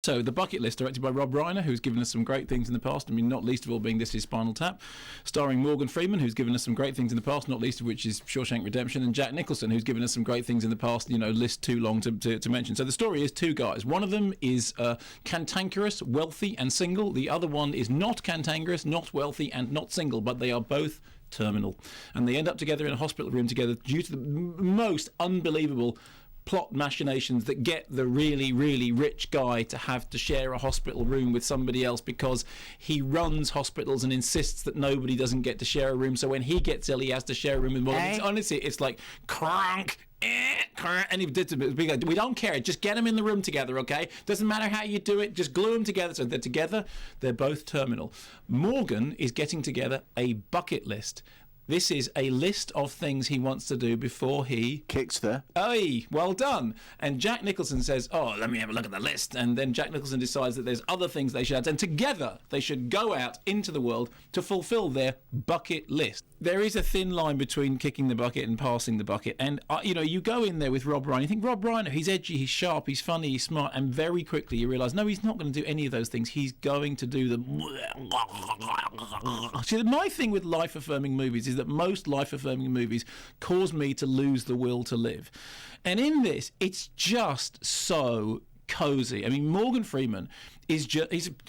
So, The Bucket List, directed by Rob Reiner, who's given us some great things in the past. I mean, not least of all being This Is Spinal Tap. Starring Morgan Freeman, who's given us some great things in the past, not least of which is Shawshank Redemption. And Jack Nicholson, who's given us some great things in the past, list too long to mention. So the story is two guys. One of them is cantankerous, wealthy and single. The other one is not cantankerous, not wealthy and not single, but they are both terminal. And they end up together in a hospital room together due to the most unbelievable plot machinations that get the really, really rich guy to have to share a hospital room with somebody else because he runs hospitals and insists that nobody doesn't get to share a room. So when he gets ill, he has to share a room with more. Honestly, it's like crank. And he did like, we don't care, just get them in the room together, okay? Doesn't matter how you do it, just glue them together. So they're together, they're both terminal. Morgan is getting together a bucket list. This is a list of things he wants to do before he kicks the... Aye, well done. And Jack Nicholson says, oh, let me have a look at the list. And then Jack Nicholson decides that there's other things they should add. And together, they should go out into the world to fulfill their bucket list. There is a thin line between kicking the bucket and passing the bucket. And, you go in there with Rob Reiner. You think, Rob Reiner, he's edgy, he's sharp, he's funny, he's smart. And very quickly you realise, no, he's not going to do any of those things. He's going to do the... See, my thing with life-affirming movies is that most life-affirming movies cause me to lose the will to live. And in this, it's just so cozy. I mean, Morgan Freeman is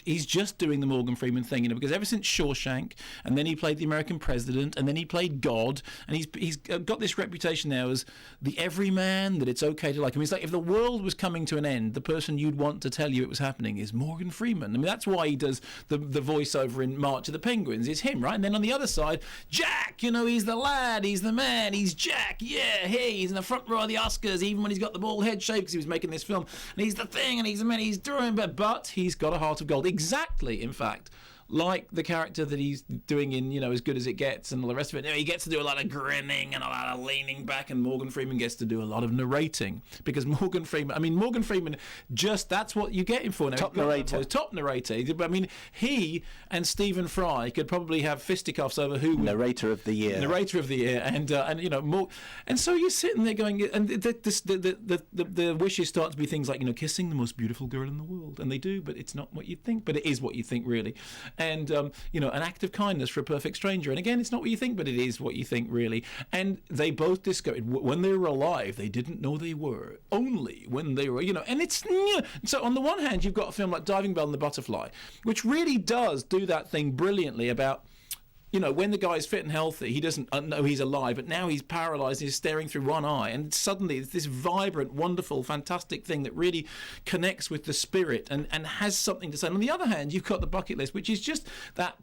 he's just doing the Morgan Freeman thing, because ever since Shawshank, and then he played the American president, and then he played God, and he's got this reputation now as the everyman, that it's okay to like him. It's like if the world was coming to an end, the person you'd want to tell you it was happening is Morgan Freeman. I mean, that's why he does the voiceover in March of the Penguins. It's him, right? And then on the other side, Jack, he's the lad, he's the man, he's Jack, yeah, hey, he's in the front row of the Oscars, even when he's got the bald head shape because he was making this film, and he's the thing, and he's the man, he's doing, but he's got a heart of gold. Exactly, in fact, like the character that he's doing in, As Good As It Gets and all the rest of it. He gets to do a lot of grinning and a lot of leaning back, and Morgan Freeman gets to do a lot of narrating, because Morgan Freeman just, that's what you get him for now. Top narrator. I mean, he and Stephen Fry could probably have fisticuffs over who narrator of the year, and more. And so you're sitting there going, and the wishes start to be things like, kissing the most beautiful girl in the world, and they do, but it's not what you think, but it is what you think, really. And, an act of kindness for a perfect stranger. And again, it's not what you think, but it is what you think, really. And they both discovered when they were alive, they didn't know they were. Only when they were, and it's... So on the one hand, you've got a film like Diving Bell and the Butterfly, which really does do that thing brilliantly about... when the guy's fit and healthy, he doesn't know he's alive, but now he's paralysed, he's staring through one eye, and suddenly it's this vibrant, wonderful, fantastic thing that really connects with the spirit and has something to say. And on the other hand, you've got the bucket list, which is just that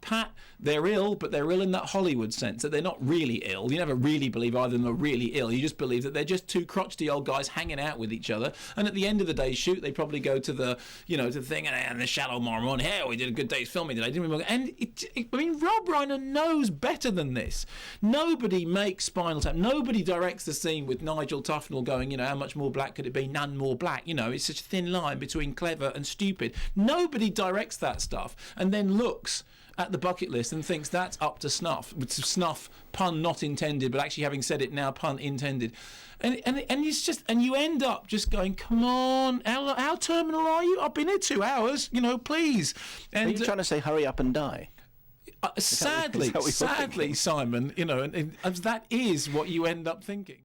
they're ill, but they're ill in that Hollywood sense, that they're not really ill. You never really believe either of them are really ill. You just believe that they're just two crotchety old guys hanging out with each other, and at the end of the day, they probably go to the, to the thing, and the Shallow Marmon, hey, we did a good day's filming today, didn't we? And Rob Reiner knows better than this. Nobody makes Spinal Tap. Nobody directs the scene with Nigel Tufnell going, how much more black could it be? None more black. It's such a thin line between clever and stupid. Nobody directs that stuff and then looks at the bucket list and thinks that's up to snuff. Snuff, pun not intended, but actually having said it now, pun intended. And it's just, and you end up just going, come on, how terminal are you? I've been here 2 hours, please. And, are you trying to say hurry up and die? Sadly, Simon, and that is what you end up thinking.